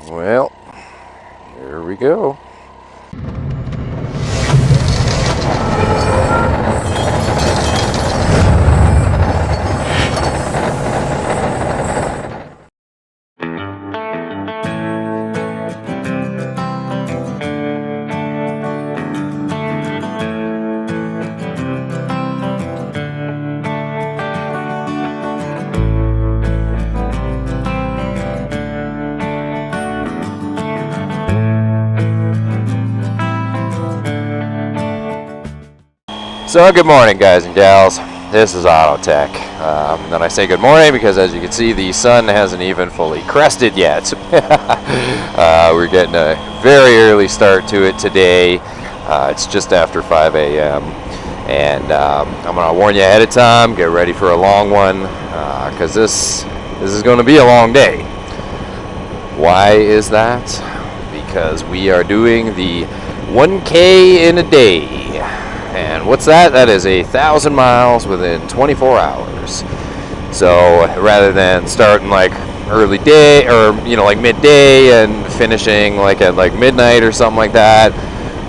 Well, here we go. So good morning, guys and gals. This is Autotech. And I say good morning because, as you can see, the sun hasn't even fully crested yet. We're getting a very early start to it today. It's just after 5 a.m. And I'm going to warn you ahead of time, get ready for a long one, because this is going to be a long day. Why is that? Because we are doing the 1K in a day. And what's that? That is 1,000 miles within 24 hours. So rather than starting like early day or like midday and finishing like at like midnight or something like that,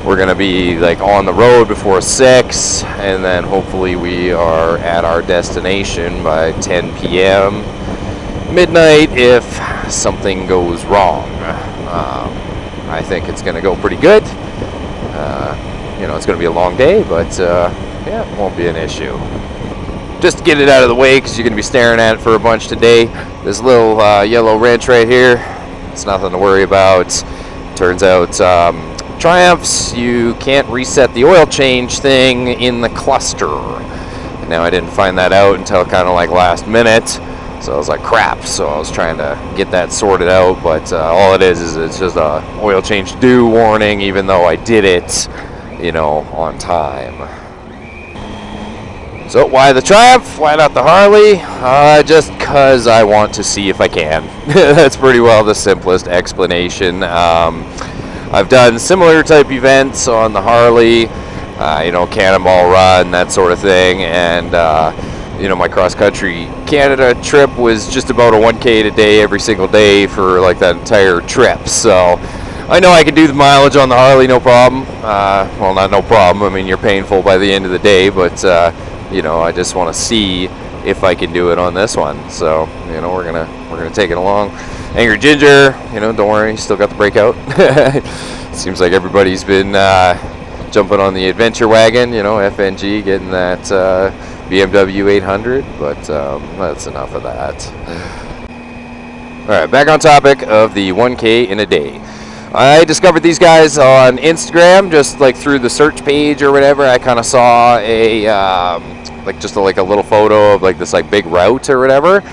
we're gonna be like on the road before 6, and then hopefully we are at our destination by 10 p.m. midnight if something goes wrong. I think it's gonna go pretty good. It's going to be a long day, but yeah, it won't be an issue. Just to get it out of the way, because you're going to be staring at it for a bunch today. This little yellow wrench right here, it's nothing to worry about. Turns out Triumphs, you can't reset the oil change thing in the cluster. Now, I didn't find that out until kind of like last minute, so I was like, crap. So I was trying to get that sorted out, but all it is it's just a oil change due warning, even though I did it on time. So why the Triumph? Why not the Harley? Just because I want to see if I can. That's pretty well the simplest explanation. I've done similar type events on the Harley, Cannonball Run, that sort of thing, and my cross-country Canada trip was just about a 1K a day every single day for like that entire trip. So I know I can do the mileage on the Harley, no problem. Well, not no problem. I mean, you're painful by the end of the day, but I just want to see if I can do it on this one. So, we're gonna take it along. Angry Ginger, don't worry, still got the breakout. Seems like everybody's been jumping on the adventure wagon. FNG getting that BMW 800, but that's enough of that. All right, back on topic of the 1K in a day. I discovered these guys on Instagram, just like through the search page or whatever. I kind of saw a like a little photo of like this like big route or whatever,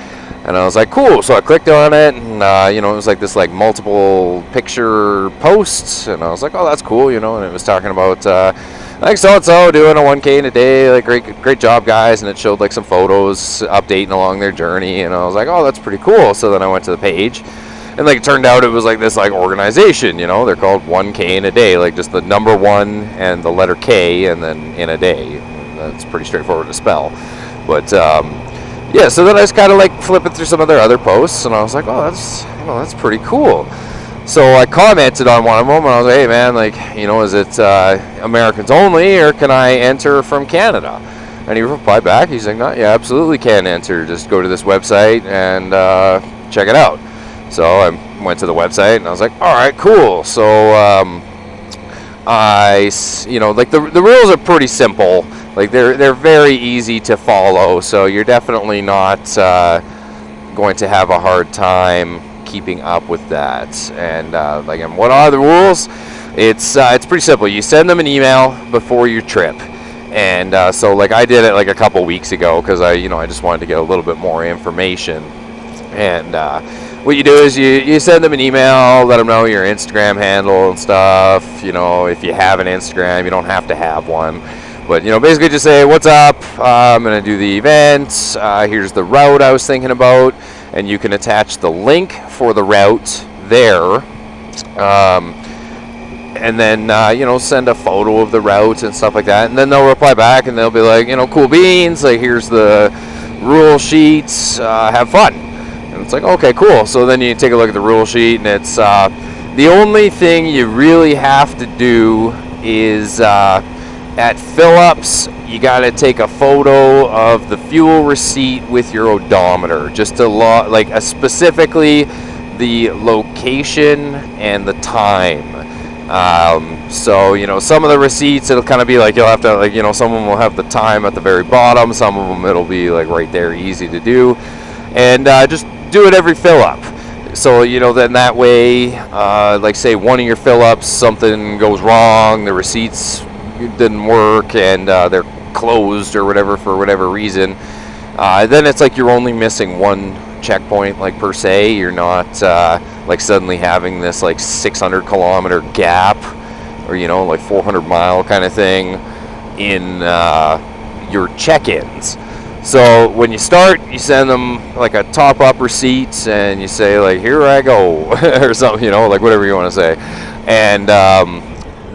and I was like, cool. So I clicked on it, and it was like this like multiple picture posts, and I was like, oh, that's cool, and it was talking about like so and so doing a 1K in a day, like great job, guys, and it showed like some photos updating along their journey, and I was like, oh, that's pretty cool. So then I went to the page. And like it turned out it was like this like organization, they're called 1K in a day, like just the number 1 and the letter K and then in a day. That's pretty straightforward to spell. But yeah, so then I was kind of like flipping through some of their other posts, and I was like, oh, that's pretty cool. So I commented on one of them, and I was like, hey man, like, is it Americans only, or can I enter from Canada? And he replied back, he's like, no, yeah, absolutely can enter. Just go to this website and check it out. So I went to the website, and I was like, all right, cool. So like the rules are pretty simple. Like they're very easy to follow. So you're definitely not going to have a hard time keeping up with that. And and what are the rules? It's pretty simple. You send them an email before your trip. And so like I did it like a couple weeks ago because I just wanted to get a little bit more information. And what you do is you send them an email, let them know your Instagram handle and stuff. If you have an Instagram, you don't have to have one. But, basically just say, what's up? I'm going to do the event. Here's the route I was thinking about. And you can attach the link for the route there. And then, send a photo of the route and stuff like that. And then they'll reply back and they'll be like, cool beans. Like, here's the rule sheets. Have fun. And it's like, okay, cool. So then you take a look at the rule sheet, and it's the only thing you really have to do is at fill-ups, you got to take a photo of the fuel receipt with your odometer, just to specifically the location and the time. So, you know, some of the receipts, it'll kind of be like you'll have to, like, you know, some of them will have the time at the very bottom, some of them it'll be like right there, easy to do, and just do it every fill up. So, you know, then that way, like say one of your fill ups, something goes wrong, the receipts didn't work, and they're closed or whatever for whatever reason, then it's like you're only missing one checkpoint, like, per se. You're not like suddenly having this like 600 kilometer gap, or, you know, like 400 mile kind of thing in your check-ins. So when you start, you send them like a top-up receipt, and you say like, here I go, or something, you know, like whatever you want to say, and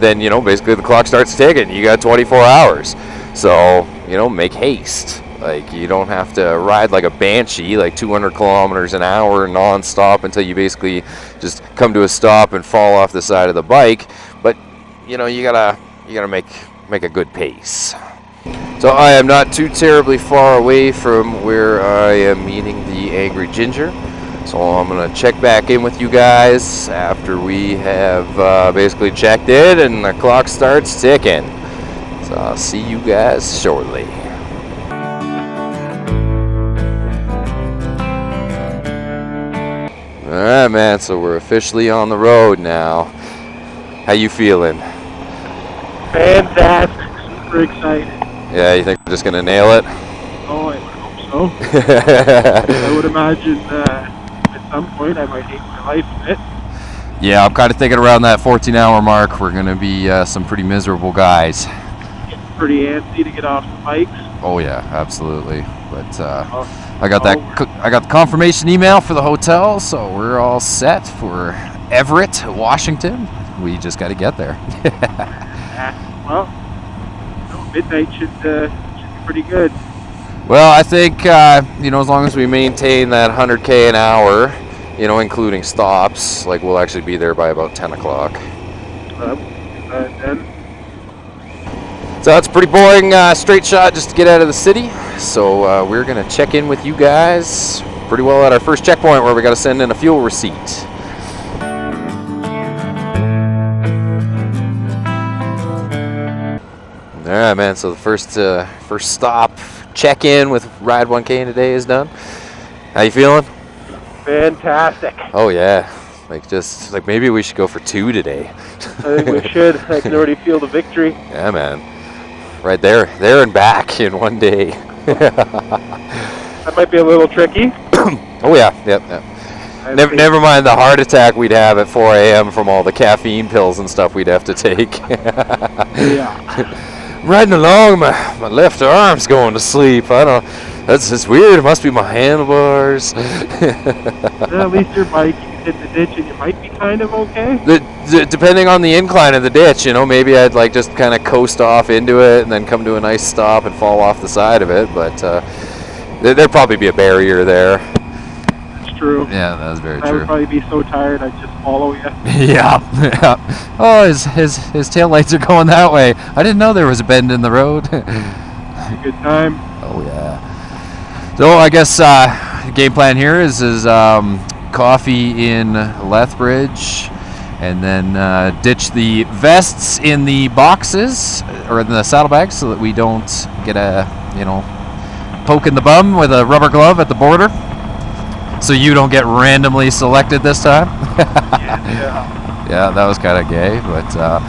then, you know, basically the clock starts ticking. You got 24 hours, so, you know, make haste. Like, you don't have to ride like a banshee, like 200 kilometers an hour non-stop until you basically just come to a stop and fall off the side of the bike. But, you know, you gotta make a good pace. So I am not too terribly far away from where I am meeting the Angry Ginger. So I'm gonna check back in with you guys after we have basically checked in and the clock starts ticking. So I'll see you guys shortly. Alright, man, so we're officially on the road now. How you feeling? Fantastic. Super excited. Yeah, you think we're just gonna nail it? Oh, I would hope so. I would imagine at some point I might hate my life in it. Yeah, I'm kind of thinking around that 14-hour mark we're gonna be some pretty miserable guys. It's pretty antsy to get off the bikes. Oh yeah, absolutely. But I got the confirmation email for the hotel, so we're all set for Everett, Washington. We just got to get there. Well, midnight should be pretty good. Well, I think you know, as long as we maintain that 100k an hour, you know, including stops, like, we'll actually be there by about 10 o'clock. Then. So that's a pretty boring straight shot just to get out of the city. So we're gonna check in with you guys pretty well at our first checkpoint, where we got to send in a fuel receipt. All right, man. So the first stop check in with Ride 1K today is done. How you feeling? Fantastic. Oh yeah. Like, just like maybe we should go for 2 today. I think we should. I can already feel the victory. Yeah, man. Right there and back in one day. That might be a little tricky. Oh yeah, yep. Never mind the heart attack we'd have at 4 a.m. from all the caffeine pills and stuff we'd have to take. Yeah. Riding along, my left arm's going to sleep. I don't. That's just weird. It must be my handlebars. At least your bike, you can hit the ditch and you might be kind of okay. Depending on the incline of the ditch, you know, maybe I'd like just kind of coast off into it and then come to a nice stop and fall off the side of it. But there'd probably be a barrier there. That's true. Yeah, that's very true. I would probably be so tired I'd just follow you. Yeah. Oh, his tail lights are going that way. I didn't know there was a bend in the road. Good time. Oh yeah. So I guess the game plan here is coffee in Lethbridge, and then ditch the vests in the boxes or in the saddlebags, so that we don't get a, you know, poke in the bum with a rubber glove at the border. So you don't get randomly selected this time. Yeah, that was kind of gay, but all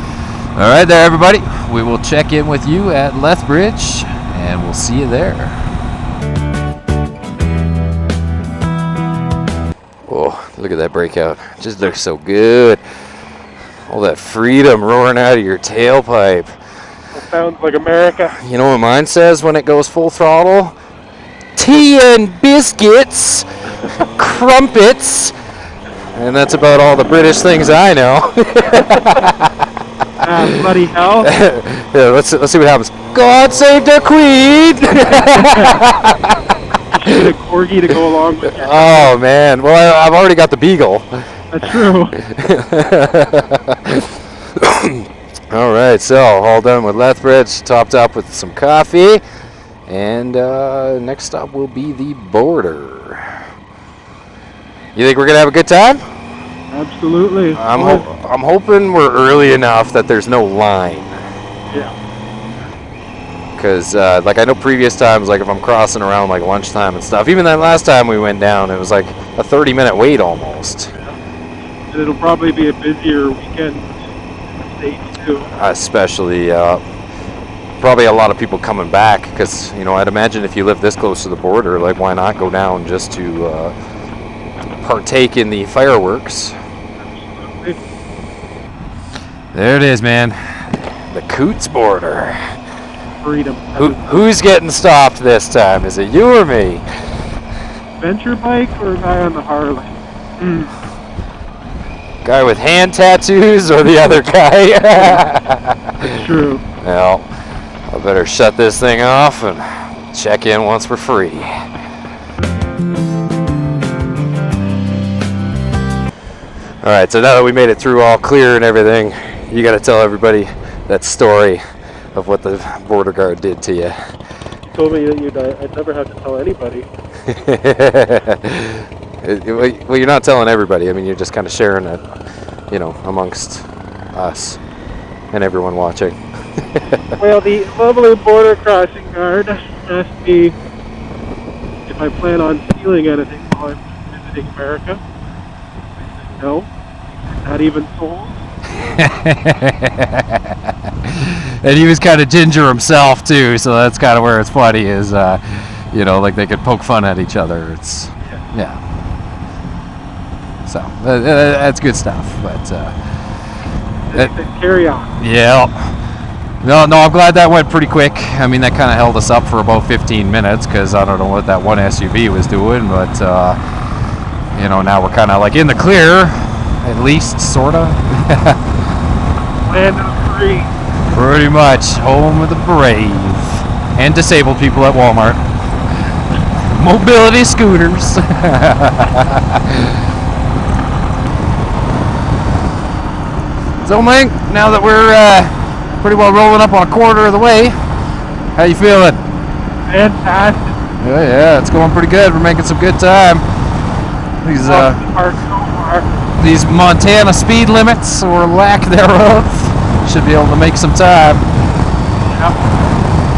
right there, everybody. We will check in with you at Lethbridge, and we'll see you there. Oh, look at that breakout. It just looks so good. All that freedom roaring out of your tailpipe. That sounds like America. You know what mine says when it goes full throttle? Tea and biscuits, crumpets, and that's about all the British things I know. Bloody hell. Yeah, let's see what happens. God save the Queen! should get a corgi to go along with you. Oh man, well I've already got the beagle. That's true. All right, so all done with Lethbridge, topped up with some coffee, and next stop will be the border. You think we're gonna have a good time? Absolutely. I'm hoping we're early enough that there's no line. Yeah. Because like I know previous times, like if I'm crossing around like lunchtime and stuff, even that last time we went down, it was like a 30-minute wait almost. And it'll probably be a busier weekend in the States too. Especially probably a lot of people coming back, because you know I'd imagine if you live this close to the border, like why not go down just to partake in the fireworks. Absolutely. There it is, man, the Coots border. Freedom. Who's getting stopped this time? Is it you or me? Adventure bike or a guy on the Harley? Guy with hand tattoos or the other guy? True. Well, I better shut this thing off and check in once we're free. Alright, so now that we made it through all clear and everything, you gotta tell everybody that story of what the border guard did to you. You told me that I'd never have to tell anybody. Well, you're not telling everybody. I mean, you're just kind of sharing it, you know, amongst us and everyone watching. Well, the lovely border crossing guard asked me if I plan on stealing anything while I'm visiting America. I said no, not even sold. And he was kind of ginger himself too, so that's kind of where it's funny is, you know, like they could poke fun at each other. It's yeah. So that's good stuff. But carry on. Yeah. No, I'm glad that went pretty quick. I mean, that kind of held us up for about 15 minutes because I don't know what that one SUV was doing, but you know, now we're kind of like in the clear, at least, sorta. Land of the free. Pretty much, home of the brave and disabled people at Walmart. Mobility scooters. So, Mike, now that we're pretty well rolling up on a quarter of the way, how you feeling? Fantastic. Yeah, it's going pretty good. We're making some good time. These Montana speed limits, or lack thereof, should be able to make some time. Yeah.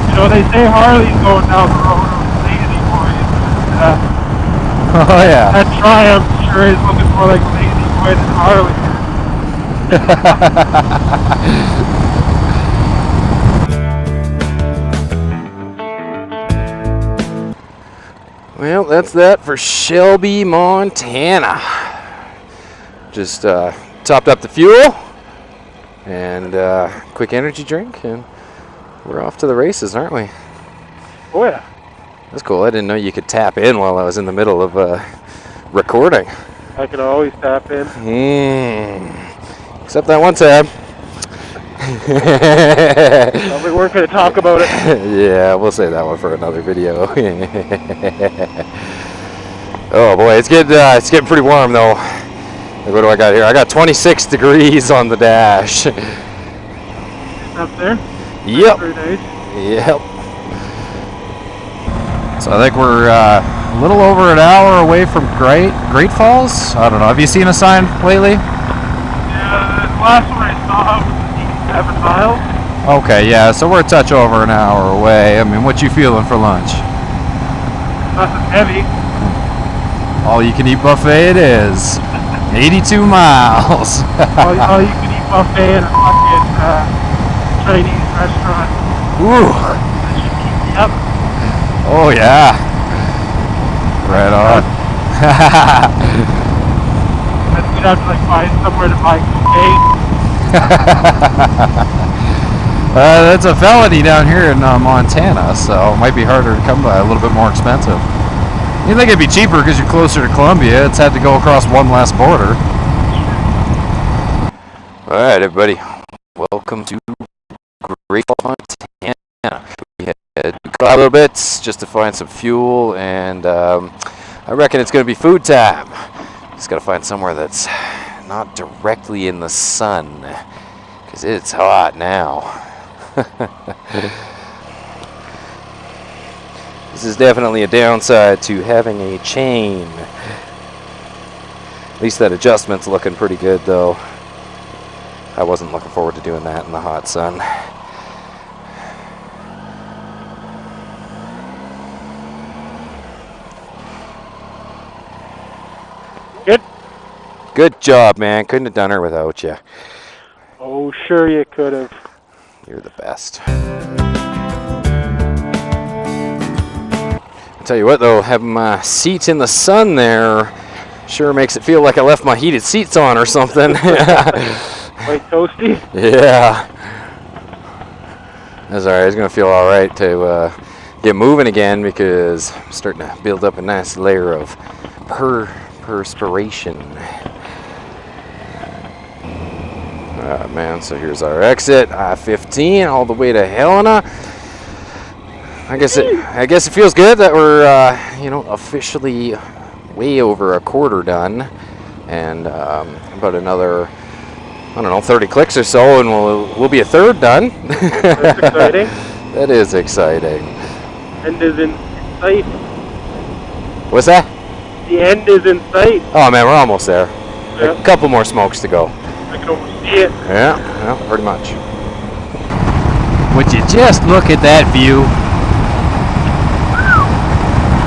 You know, they say Harley's going down the road of lazy boys. Oh yeah. That Triumph sure is looking more like lazy boy than Harley. Well, that's that for Shelby, Montana. Just topped up the fuel and quick energy drink, and we're off to the races, aren't we? Oh yeah. That's cool. I didn't know you could tap in while I was in the middle of recording. I can always tap in. Except that one time. Well, we weren't going to talk about it. Yeah, we'll save that one for another video. Oh boy, it's getting pretty warm though. Like, what do I got here? I got 26 degrees on the dash. Up there? Yep. Very nice. Yep. So I think we're a little over an hour away from Great Falls. I don't know. Have you seen a sign lately? Yeah, the last one I saw was 7 miles. Okay, yeah. So we're a touch over an hour away. I mean, what you feeling for lunch? Nothing heavy. All you can eat buffet it is. 82 miles. all you can eat buffet in a fucking Chinese restaurant. Ooh. That should keep me up. Oh yeah. Right on. We'd have to like find somewhere to buy cocaine. That's a felony down here in Montana, so it might be harder to come by, a little bit more expensive. You think it'd be cheaper because you're closer to Columbia? It's had to go across one last border. All right, everybody. Welcome to Great Falls, Montana. We head to a little bit just to find some fuel, and I reckon it's going to be food time. Just got to find somewhere that's not directly in the sun, because it's hot now. This is definitely a downside to having a chain. At least that adjustment's looking pretty good, though. I wasn't looking forward to doing that in the hot sun. Good? Good job, man. Couldn't have done her without you. Oh, sure you could have. You're the best. I'll tell you what, though, having my seat in the sun there sure makes it feel like I left my heated seats on or something. Quite toasty? Yeah. That's alright. It's going to feel alright to get moving again, because I'm starting to build up a nice layer of perspiration. Alright, man, so here's our exit, I-15, all the way to Helena. I guess it feels good that we're officially way over a quarter done, and about another, I don't know, 30 clicks or so, and we'll be a third done. That's exciting. That is exciting. End is in sight. What's that? The end is in sight. Oh man, we're almost there. Yeah. A couple more smokes to go. I can almost see it. Yeah, pretty much. Would you just look at that view?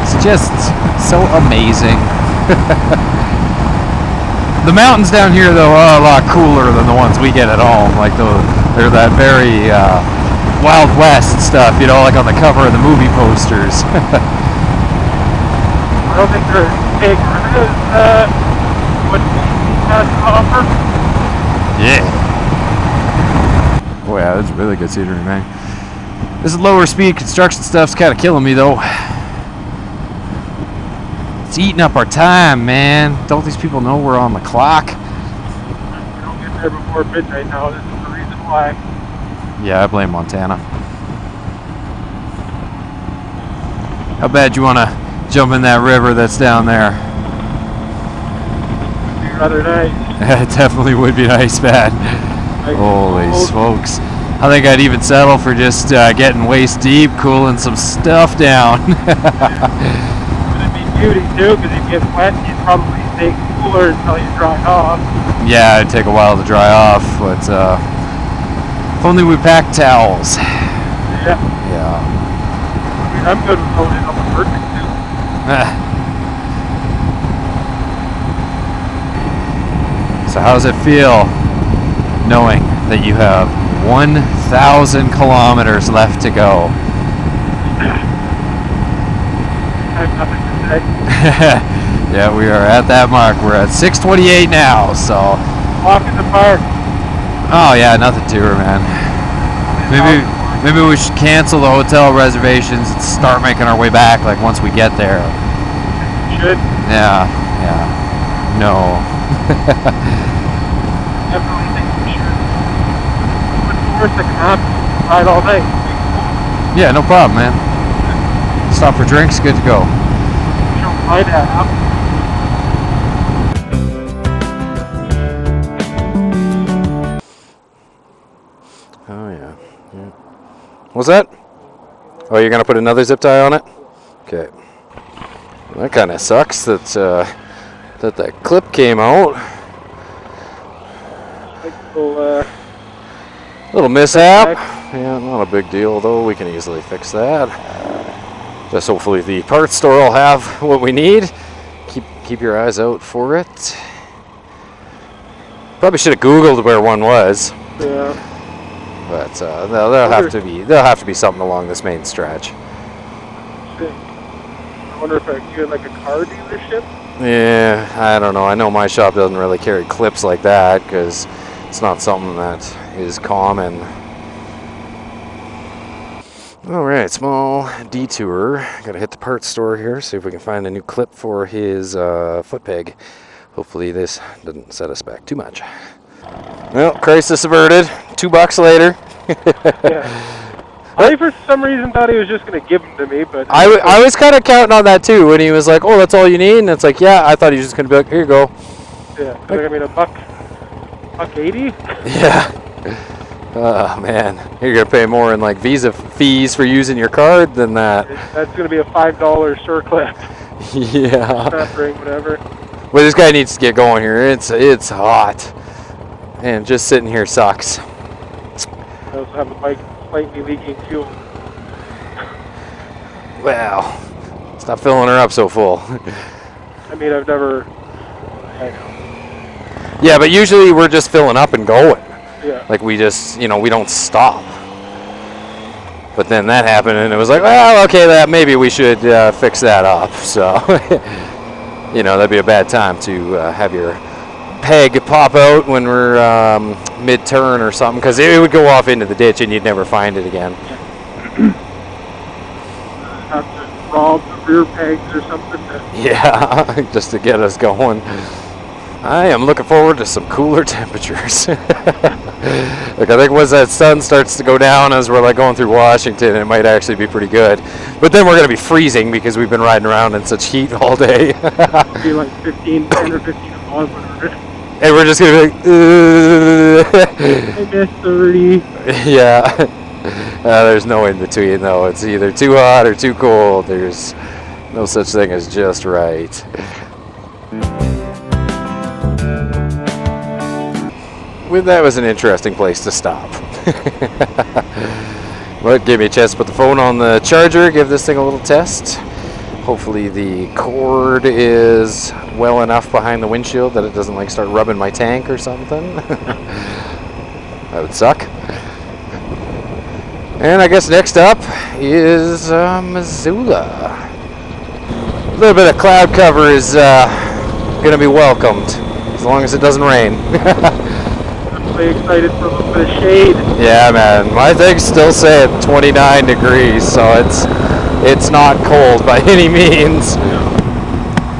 It's just so amazing. The mountains down here, though, are a lot cooler than the ones we get at home. Like they're that very Wild West stuff, like on the cover of the movie posters. I don't think they're big. What has to offer? Yeah. Oh yeah, that's really good scenery, man. This lower speed construction stuff's kind of killing me, though. It's eating up our time, man. Don't these people know we're on the clock? We don't get there before midnight now. This is the reason why. Yeah, I blame Montana. How bad you want to jump in that river that's down there? It'd be rather nice. It definitely would be nice, man. Holy smokes. I think I'd even settle for just getting waist deep, cooling some stuff down. It'd be beauty too, because if you get wet, you'd probably stay cooler until you dry off. Yeah, it'd take a while to dry off, but if only we packed towels. Yeah. Yeah. I mean, I'm good with loading up a perfect too. So how does it feel knowing that you have 1,000 kilometers left to go? I have nothing to say. Yeah, we are at that mark. We're at 6:28 now, so. Walk in the park. Oh yeah, nothing to her, man. Maybe we should cancel the hotel reservations and start making our way back, like once we get there. Should. Yeah. No. Definitely think we should. What's the worst that can happen? Ride all day. Yeah, no problem, man. Stop for drinks, good to go. Show my dad up. Oh yeah. What's that? Oh, you're gonna put another zip tie on it? Okay. Well, that kind of sucks that that clip came out. Little mishap. Yeah, not a big deal though. We can easily fix that. Just hopefully the parts store will have what we need. Keep your eyes out for it. Probably should have Googled where one was. Yeah. But there'll have to be something along this main stretch. I wonder if I get like a car dealership. Yeah, I don't know. I know my shop doesn't really carry clips like that because it's not something that is common. All right, small detour. Gotta hit the parts store here, see if we can find a new clip for his foot peg. Hopefully this doesn't set us back too much. Well, crisis averted. $2 later. Yeah. I for some reason thought he was just going to give them to me, but... I was kind of counting on that too when he was like, oh, that's all you need? And it's like, yeah, I thought he was just going to be like, here you go. Yeah, like, I mean, $1.80? Yeah. Oh, man. You're going to pay more in like Visa fees for using your card than that. That's going to be a $5 circlip. Yeah. Ring, whatever. Well, this guy needs to get going here. It's hot. And just sitting here sucks. I also have the bike slightly leaking fuel. Well, stop filling her up so full. I mean, I've never... I know. Yeah, but usually we're just filling up and going. Yeah. Like we just, we don't stop. But then that happened and it was like, well, okay, that maybe we should fix that up. So, that'd be a bad time to have your peg pop out when we're mid-turn or something, because it would go off into the ditch and you'd never find it again. Have to rob the rear pegs or something. Yeah, just to get us going. I am looking forward to some cooler temperatures. Like I think once that sun starts to go down as we're like going through Washington, it might actually be pretty good. But then we're going to be freezing because we've been riding around in such heat all day. It'll be like 10 or 15 a month, whatever. And we're just going to be like, I miss 30. Yeah. There's no in between though. It's either too hot or too cold. There's no such thing as just right. Well, that was an interesting place to stop. Well, it gave me a chance to put the phone on the charger, give this thing a little test. Hopefully the cord is well enough behind the windshield that it doesn't like start rubbing my tank or something. That would suck. And I guess next up is Missoula. A little bit of cloud cover is going to be welcomed, as long as it doesn't rain. Excited for a little bit of shade. Yeah, man. My thing's still saying 29 degrees, so it's not cold by any means.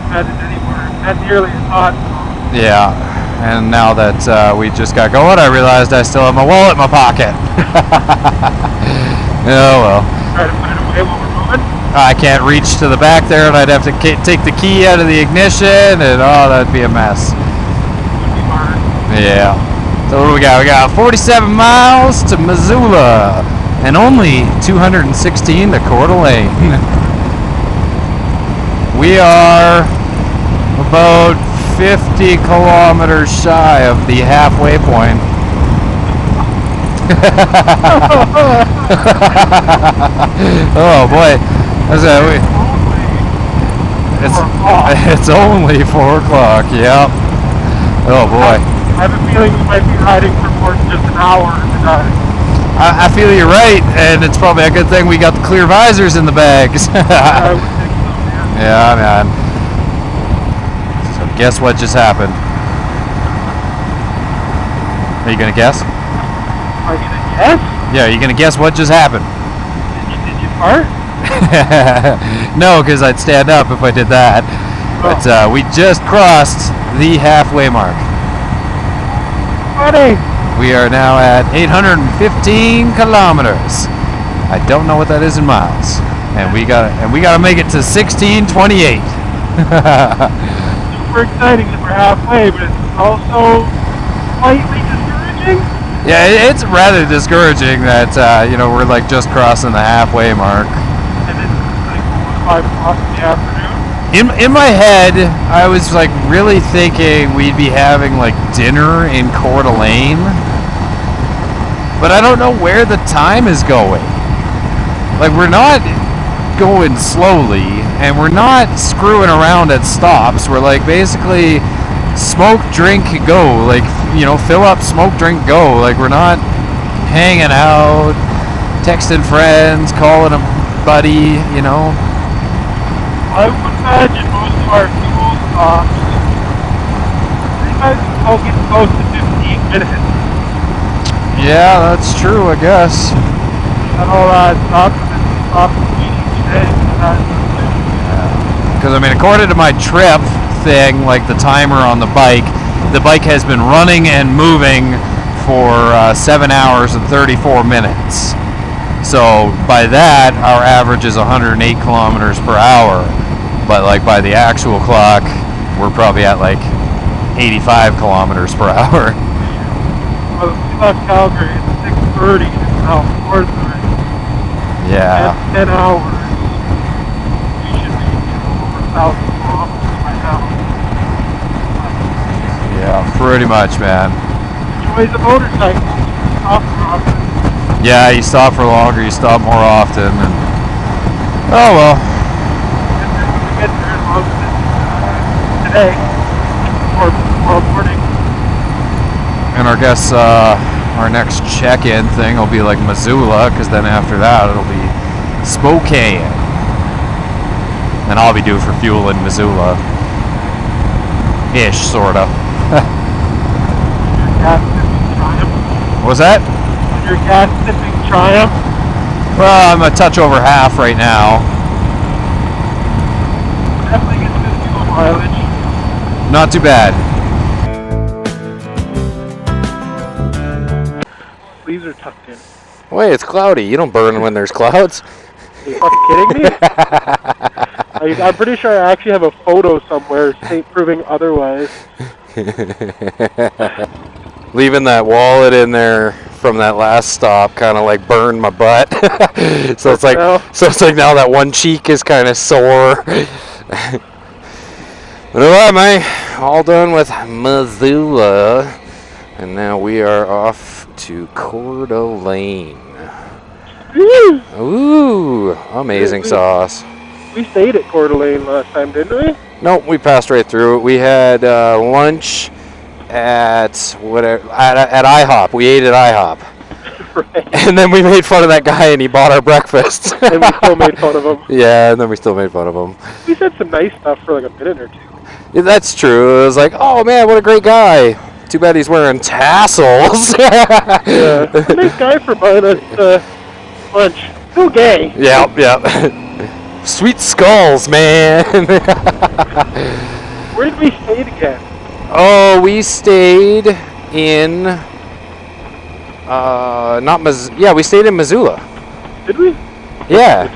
Not nearly as hot. Yeah, and now that we just got going, I realized I still have my wallet in my pocket. Oh well. Try to put it away while we're moving. I can't reach to the back there, and I'd have to take the key out of the ignition, and that'd be a mess. Would be hard. Yeah. So what do we got? We got 47 miles to Missoula and only 216 to Coeur d'Alene. We are about 50 kilometers shy of the halfway point. Oh boy. It's only 4 o'clock, yep. Oh boy. I have a feeling we might be riding for more than just an hour at the time. I feel you're right, and it's probably a good thing we got the clear visors in the bags. I would think so, Yeah, man. So guess what just happened? Are you gonna guess? Am I gonna guess? Yeah, are you gonna guess what just happened? Did you fart? No, because I'd stand up if I did that. But we just crossed the halfway mark. Funny. We are now at 815 kilometers. I don't know what that is in miles. And we gotta make it to 1628. Super exciting that we're halfway, but it's also slightly discouraging. Yeah, it's rather discouraging that we're like just crossing the halfway mark. And it's like 5 o'clock in the afternoon. In my head, I was like really thinking we'd be having like dinner in Coeur d'Alene, but I don't know where the time is going. Like we're not going slowly, and we're not screwing around at stops. We're like basically smoke, drink, go. Like fill up, smoke, drink, go. Like we're not hanging out, texting friends, calling a buddy. I would imagine most of our fuel stops, you guys all get close to 15 minutes. Yeah, that's true, I guess. And all that stops between each day. Because according to my trip thing, like the timer on the bike has been running and moving for 7 hours and 34 minutes. So by that, our average is 108 kilometers per hour. But like by the actual clock, we're probably at like 85 kilometers per hour. Well, we left Calgary at 6:30 and now 4:30. Yeah. That's 10 hours. We should be over 1,000 kilometers by now. Yeah, pretty much, man. Enjoy the motorcycle. Stop for often. Yeah, you stop for longer, you stop more often, and oh well. Get there as long as it's today or tomorrow morning. And I guess our next check-in thing will be like Missoula, because then after that it'll be Spokane. And I'll be due for fuel in Missoula. Ish, sorta. Your gas sipping Triumph. What was that? Your gas sipping Triumph. Well, I'm a touch over half right now. Definitely gets good fuel mileage. Not too bad. Sleeves are tucked in. Wait, it's cloudy. You don't burn when there's clouds. Are you fucking kidding me? I'm pretty sure I actually have a photo somewhere proving otherwise. Leaving that wallet in there from that last stop kind of like burned my butt. so it's like now that one cheek is kind of sore. But alright, man, all done with Missoula, and now we are off to Coeur d'Alene. Ooh, amazing sauce. We stayed at Coeur d'Alene last time, didn't we? Nope, we passed right through it. We had lunch at IHOP. We ate at IHOP. Right. And then we made fun of that guy and he bought our breakfast. And we still made fun of him. Yeah, and then we still made fun of him. We said some nice stuff for like a minute or two. Yeah, that's true. It was like, oh man, what a great guy. Too bad he's wearing tassels. Yeah, a nice guy for buying us lunch. Still gay. Yep. Sweet skulls, man. Where did we stay again? Oh, we stayed in we stayed in Missoula. Did we? Yeah.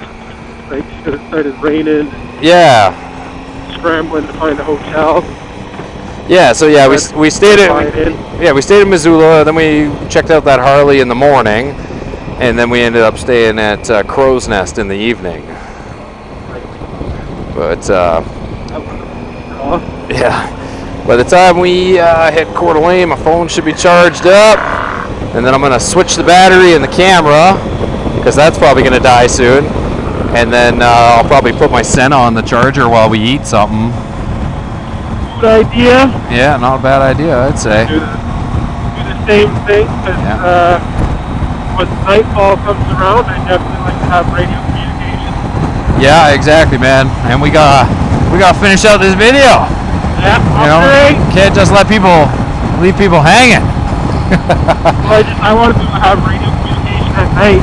Like, it started raining. Yeah. Scrambling to find a hotel. Yeah, so yeah, we stayed we stayed in Missoula, then we checked out that Harley in the morning, and then we ended up staying at Crow's Nest in the evening. But yeah, by the time we hit Coeur d'Alene, my phone should be charged up, and then I'm gonna switch the battery and the camera, because that's probably gonna die soon, and then I'll probably put my Senna on the charger while we eat something. Good idea. Yeah, not a bad idea, I'd say. Do the same thing, because when nightfall comes around, I definitely like to have radio communication. Yeah, exactly, man. And we gotta finish out this video. Yeah, You know, can't just leave people hanging. Well, I wanted to have radio communication at night,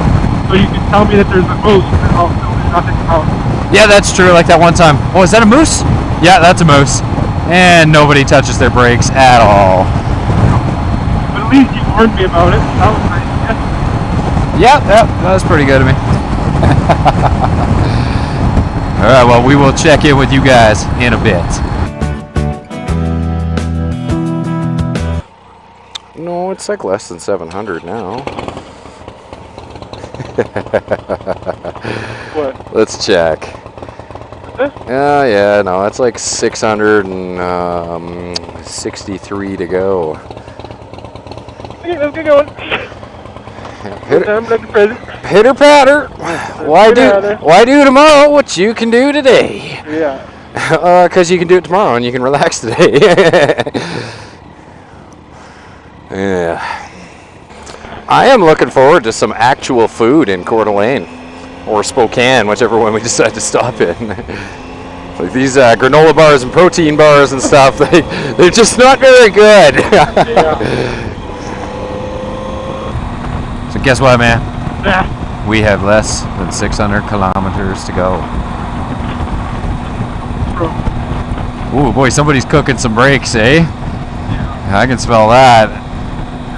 so you can tell me that there's a moose, and I'll know there's nothing else. Yeah, that's true. Like that one time. Oh, is that a moose? Yeah, that's a moose. And nobody touches their brakes at all. But at least you warned me about it. That was nice. Yep, that was pretty good of me. All right, well, we will check in with you guys in a bit. No, it's like less than 700 now. What? Let's check. Yeah, no, it's like 663 to go. Okay, let's get going. Pitter patter. Why do tomorrow what you can do today? Yeah. Because you can do it tomorrow and you can relax today. Yeah. I am looking forward to some actual food in Coeur d'Alene or Spokane, whichever one we decide to stop in. Like these granola bars and protein bars and stuff, they're just not very good. Yeah. So guess what, man? Yeah. We have less than 600 kilometers to go. Ooh, boy, somebody's cooking some brakes, eh? Yeah. I can smell that.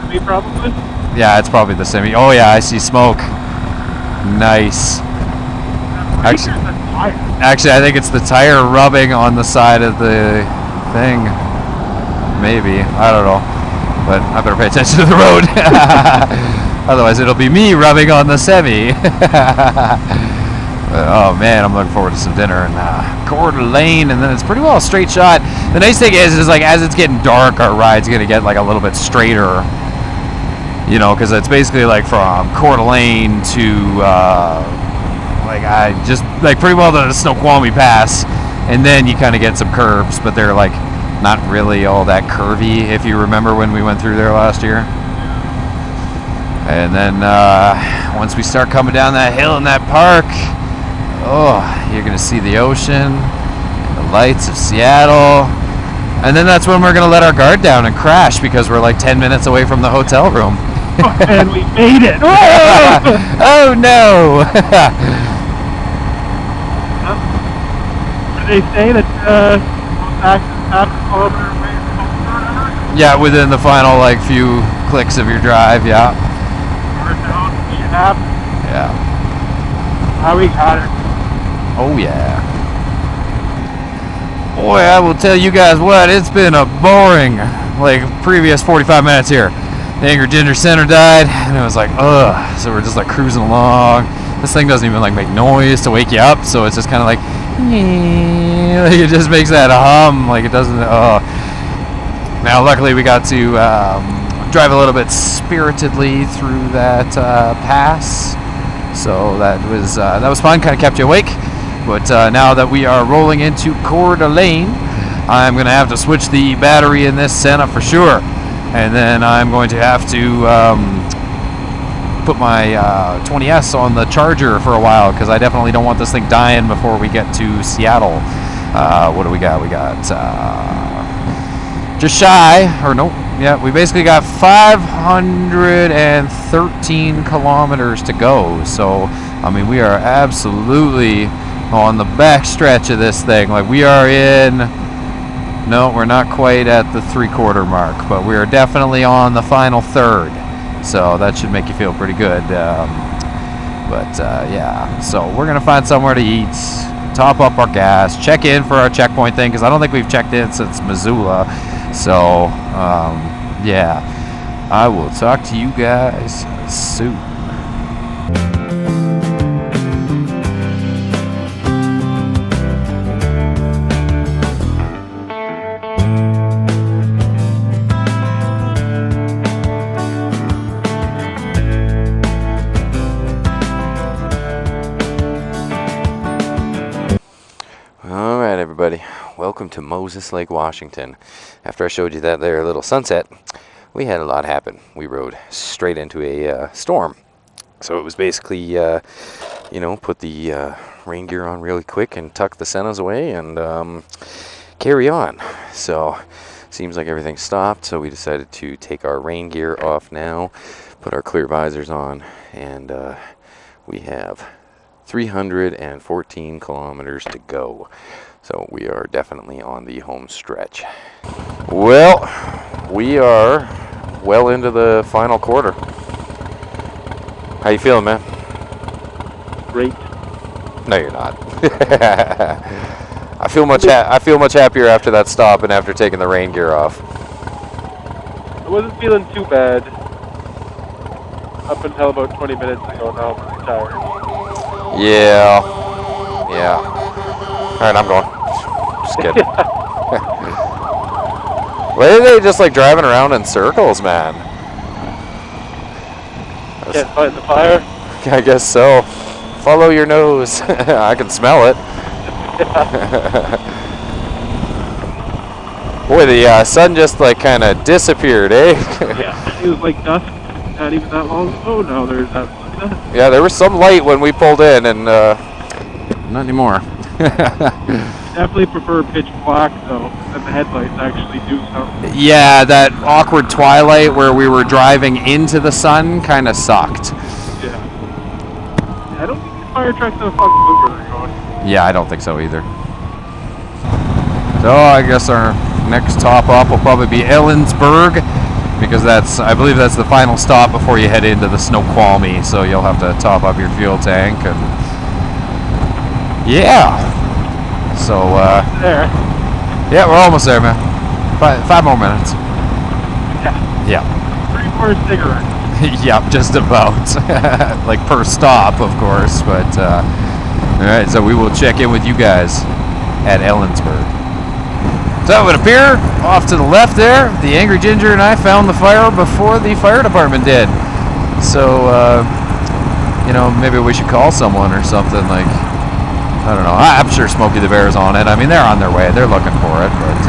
Me probably? Yeah, it's probably the semi. Oh, yeah, I see smoke. Nice. Actually, Actually, I think it's the tire rubbing on the side of the thing. Maybe. I don't know. But I better pay attention to the road. Otherwise, it'll be me rubbing on the semi. Oh man, I'm looking forward to some dinner in Coeur d'Alene, and then it's pretty well a straight shot. The nice thing is like as it's getting dark, our ride's gonna get like a little bit straighter. You know, because it's basically like from Coeur d'Alene to like I just like pretty well the Snoqualmie Pass, and then you kind of get some curves, but they're like not really all that curvy. If you remember when we went through there last year. And then once we start coming down that hill in that park, oh, you're gonna see the ocean, the lights of Seattle, and then that's when we're gonna let our guard down and crash because we're like 10 minutes away from the hotel room. And we made it! Oh no! Did they say that half a kilometer away from home? Yeah, within the final like few clicks of your drive, yeah. Yeah. How we got it. Oh yeah. Boy, I will tell you guys what, it's been a boring like previous 45 minutes here. The Angry Ginger Center died, and it was like, ugh. So we're just like cruising along. This thing doesn't even like make noise to wake you up, so it's just kind of like, it just makes that hum, like it doesn't. Now, luckily, we got to drive a little bit spiritedly through that pass, so that was fun. Kind of kept you awake. But now that we are rolling into Coeur d'Alene, I'm gonna have to switch the battery in this Senna for sure. And then I'm going to have to put my 20S on the charger for a while because I definitely don't want this thing dying before we get to Seattle. What do we got? We got just shy, or nope, yeah, we basically got 513 kilometers to go. So, I mean, we are absolutely on the back stretch of this thing. Like, we are in... No, we're not quite at the 3/4 mark, but we are definitely on the final third. So that should make you feel pretty good. Yeah, so we're going to find somewhere to eat, top up our gas, check in for our checkpoint thing, because I don't think we've checked in since Missoula. So, yeah, I will talk to you guys soon. Everybody, welcome to Moses Lake, Washington. After I showed you that there little sunset, we had a lot happen. We rode straight into a storm, so it was basically put the rain gear on really quick and tuck the Sennas away and carry on. So seems like everything stopped, so we decided to take our rain gear off now, put our clear visors on, and we have 314 kilometers to go. So we are definitely on the home stretch. Well, we are well into the final quarter. How you feeling, man? Great. No, you're not. I feel much happier after that stop and after taking the rain gear off. I wasn't feeling too bad up until about 20 minutes ago. Now I'm really tired. Yeah. Alright, I'm going. Just kidding. Why are they just like driving around in circles, man? Can't fight the fire? I guess so. Follow your nose. I can smell it. Boy, the sun just like kind of disappeared, eh? Yeah, it was like dusk not even that long ago. Now there's that. Yeah, there was some light when we pulled in, and not anymore. Definitely prefer pitch black though, and the headlights actually do something. Yeah, that awkward twilight where we were driving into the sun kind of sucked. Yeah. I don't think these fire trucks have a fucking clue where they're going. Yeah, I don't think so either. So I guess our next top up will probably be Ellensburg, because I believe that's the final stop before you head into the Snoqualmie. So you'll have to top up your fuel tank, and yeah. So There. yeah, we're almost there, man. Five more minutes. Yeah. Yeah. 3 more cigarettes. Yep, just about. Like per stop, of course. But all right, so we will check in with you guys at Ellensburg. So it would appear off to the left there, the Angry Ginger and I found the fire before the fire department did. So you know, maybe we should call someone or something. Like, I don't know. I'm sure Smokey the Bear's on it. I mean, they're on their way. They're looking for it, but.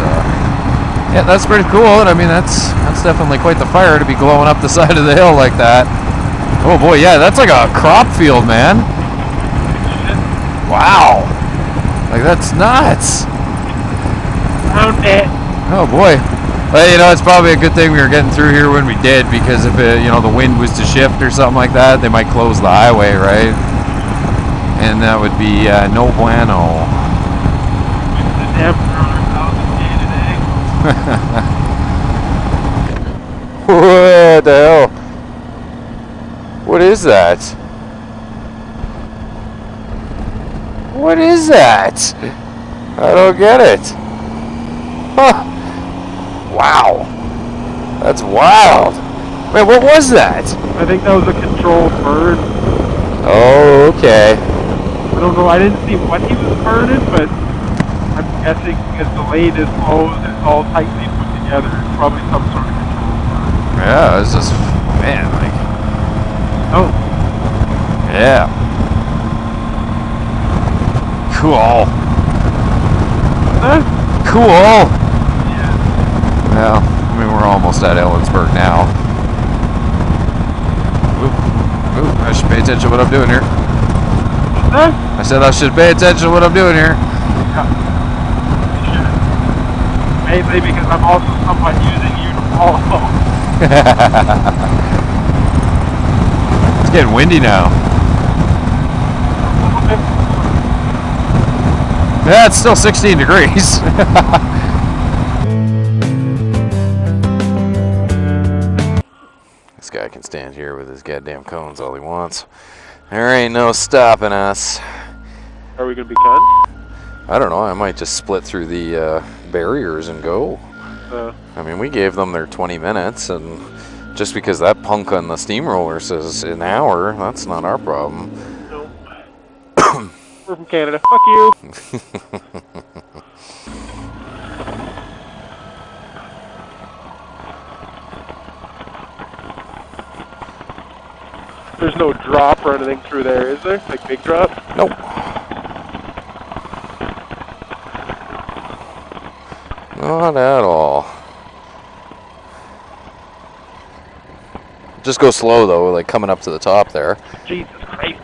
Yeah, that's pretty cool, and I mean that's definitely quite the fire to be glowing up the side of the hill like that. Oh boy, yeah, that's like a crop field, man. Wow, like that's nuts. Found it. Oh boy. Well, you know, it's probably a good thing we were getting through here when we did, because if you know, the wind was to shift or something like that, they might close the highway, right? And that would be no bueno. What the hell? What is that? What is that? I don't get it. Huh. Wow. That's wild. Man, what was that? I think that was a controlled burn. Oh, okay. I don't know. I didn't see what he was burning, but I'm guessing because the lane is closed, it's all tightly put together. It's probably some sort of controlled burn. Yeah, it's just, man, like. Oh. Yeah. Cool. Huh? Cool. Yeah. Well, I mean, we're almost at Ellensburg now. Oop, I should pay attention to what I'm doing here. Huh? I said I should pay attention to what I'm doing here. Mainly because I'm also somewhat using you to follow. It's getting windy now. Yeah, it's still 16 degrees. This guy can stand here with his goddamn cones all he wants. There ain't no stopping us. Are we going to be done? I don't know, I might just split through the barriers and go. I mean, we gave them their 20 minutes, and just because that punk on the steamroller says an hour, that's not our problem. No. We're from Canada. Fuck you. There's no drop or anything through there, is there? Like big drop? Nope. Not at all. Just go slow though, like coming up to the top there. Jesus Christ.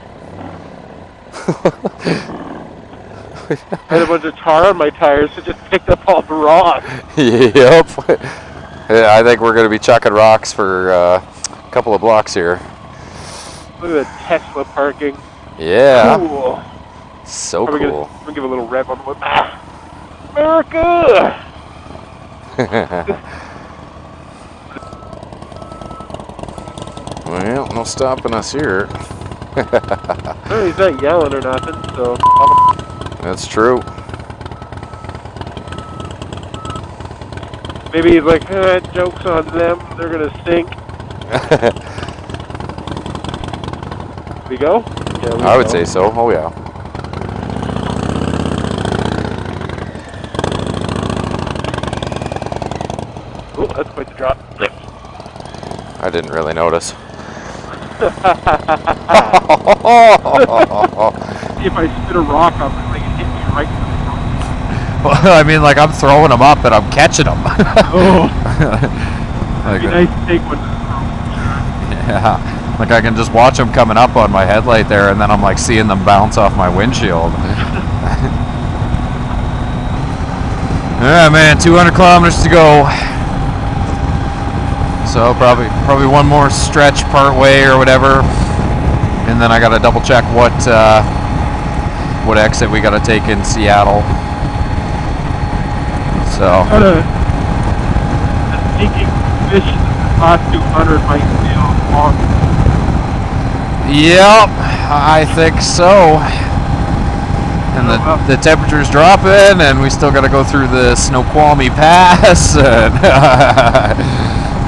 I had a bunch of tar on my tires, so just picked up all the rocks. Yep. Yeah, I think we're going to be chucking rocks for a couple of blocks here. Look at the Tesla parking. Yeah. Cool. So We're cool. gonna give a little rev on the whip. America! Well, no stopping us here. No, he's not yelling or nothing, so... That's true. Maybe he's like, joke's on them, they're gonna sink. We go? Yeah, we I would go. say so. Oh, yeah. Oh, that's quite the drop. I didn't really notice. If I spit a rock up, it's like it hit me right in the front. Well, I mean, like I'm throwing them up and I'm catching them. Oh, Like, it'd be nice to take one to the throat. yeah, like I can just watch them coming up on my headlight there, and then I'm like seeing them bounce off my windshield. Yeah, man, 200 kilometers to go. So probably one more stretch part way or whatever, and then I gotta double check what exit we gotta take in Seattle. So Got a sneaking suspicion last 200 might feel long. Yep, I think so. And the temperature's dropping, and we still got to go through the Snoqualmie Pass. And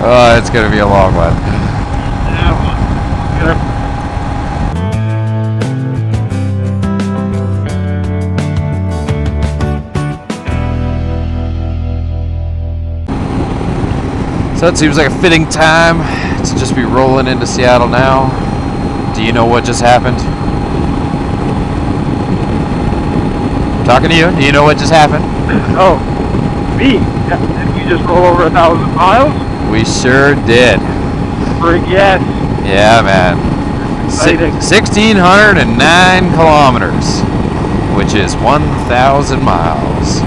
oh, it's going to be a long one. Yeah, well, so it seems like a fitting time to just be rolling into Seattle now. Do you know what just happened? I'm talking to you. Do you know what just happened? oh, me? Yeah, did you just roll over 1,000 miles? We sure did. Yes. Yeah, man. Exciting. 1,609 kilometers, which is 1,000 miles.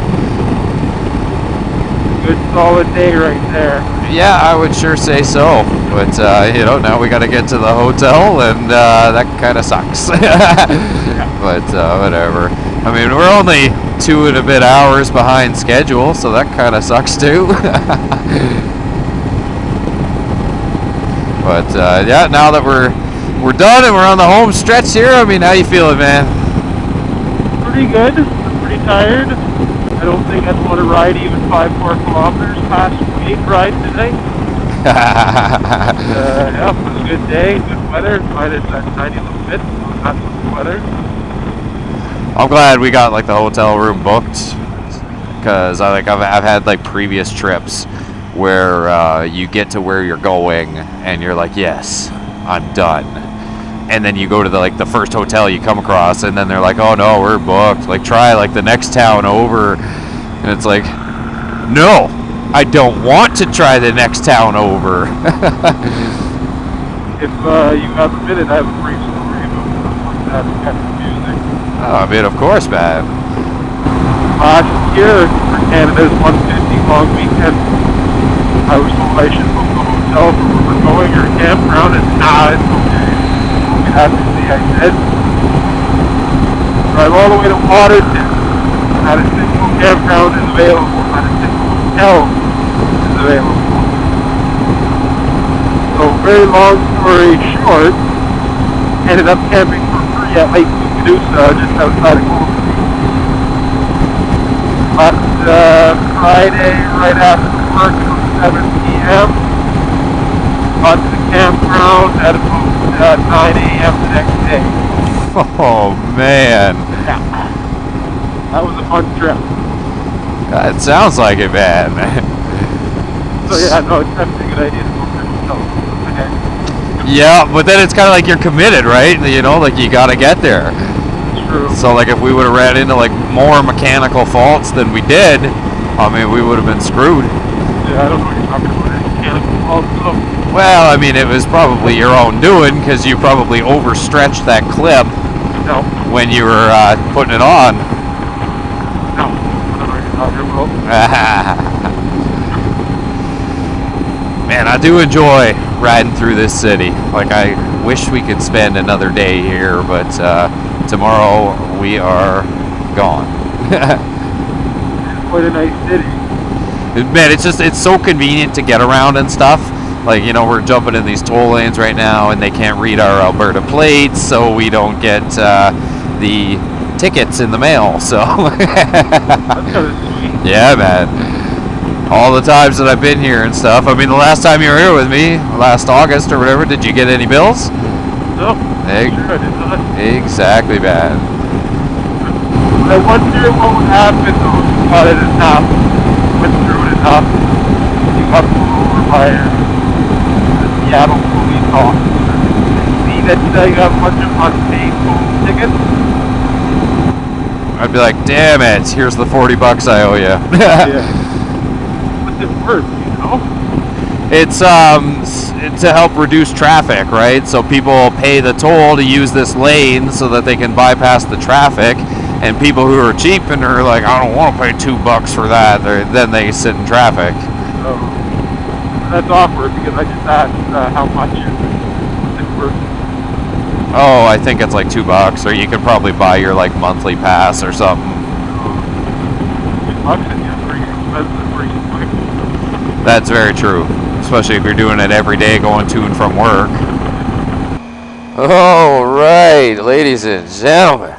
Good solid day right there. Yeah, I would sure say so. But, you know, now we got to get to the hotel, and that kind of sucks. But, whatever. I mean, we're only 2 and a bit hours behind schedule, so that kind of sucks too. But, yeah, now that we're done and we're on the home stretch here, I mean, how you feeling, man? Pretty good. I'm pretty tired. I don't think I'd want to ride even 5 more kilometers past 8 ride today. Yeah, it was a good day, good weather. Minus that tiny little bit, not so good weather. I'm glad we got like the hotel room booked, because I've had like previous trips where you get to where you're going and you're like, yes, I'm done. And then you go to the first hotel you come across, and then they're like, oh no, we're booked. Like, try like the next town over. And it's like, no, I don't want to try the next town over. If you have a minute, I have a brief story about stuff like that. It's kind of confusing. Oh, I mean, of course, man. Last year, for Canada's 150 long weekend, I was told I should book a hotel for where we're going or a campground, and it's okay. Obviously, I said, drive all the way to Waterton. Not a single campground is available. Not a single hotel is available. So, very long story short, ended up camping for free at Lake Medusa, just outside of Golden Beach. Left Friday, right after work, at 7 p.m. Got to the campground at about 9 a.m. the next day. Oh, man. Yeah. That was a fun trip. It sounds like it, man. So yeah, no, it's definitely a good idea to book a hotel. Okay. Yeah, but then it's kind of like you're committed, right? You know, like you got to get there. True. So like if we would have ran into like more mechanical faults than we did, I mean, we would have been screwed. Yeah, I don't know what you're talking about. Any mechanical faults, though. Well, I mean, it was probably your own doing, because you probably overstretched that clip No. when you were putting it on. No. I don't know what you're talking about. Man, I do enjoy riding through this city. Like, I wish we could spend another day here, but tomorrow we are gone. Quite a nice city. Man, it's so convenient to get around and stuff. Like, you know, we're jumping in these toll lanes right now, and they can't read our Alberta plates, so we don't get the tickets in the mail. So, That's kind of sweet. yeah, man. All the times that I've been here and stuff. I mean, the last time you were here with me, last August or whatever, did you get any bills? No. Sure, I did not. Exactly, man. I wonder what would happen though if you got it enough, went through it enough, you got pulled over by the Seattle police officer. See that you have a bunch of unpaid toll tickets? I'd be like, damn it, here's the $40 I owe you. Yeah. What's it worth, you know? It's to help reduce traffic, right? So people pay the toll to use this lane so that they can bypass the traffic. And people who are cheap and are like, I don't want to pay $2 for that, then they sit in traffic. So, that's awkward because I just asked how much it's worth. Oh, I think it's like $2, or you could probably buy your like monthly pass or something. $2 is pretty expensive, pretty quick. That's very true. especially if you're doing it every day going to and from work. All right, ladies and gentlemen,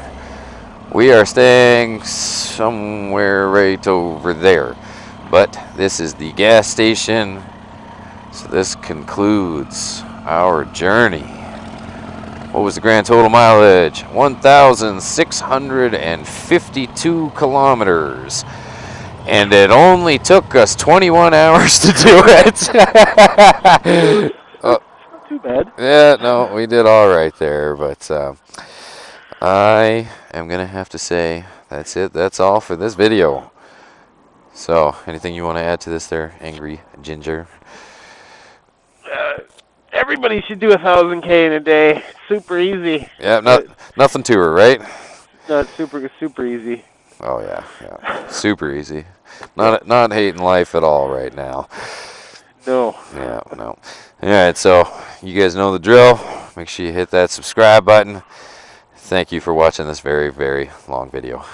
we are staying somewhere right over there, but this is the gas station, so this concludes our journey. What was the grand total mileage? 1,652 kilometers. And it only took us 21 hours to do it. Not too bad. Yeah, no, we did all right there. But I am going to have to say that's it. That's all for this video. So, anything you want to add to this there, Angry Ginger? Everybody should do 1,000K in a day. It's super easy. Yeah, nothing to her, right? No, it's super easy. Oh yeah, super easy. Not hating life at all right now. No. Yeah, no. All right, so you guys know the drill. Make sure you hit that subscribe button. Thank you for watching this very, very long video.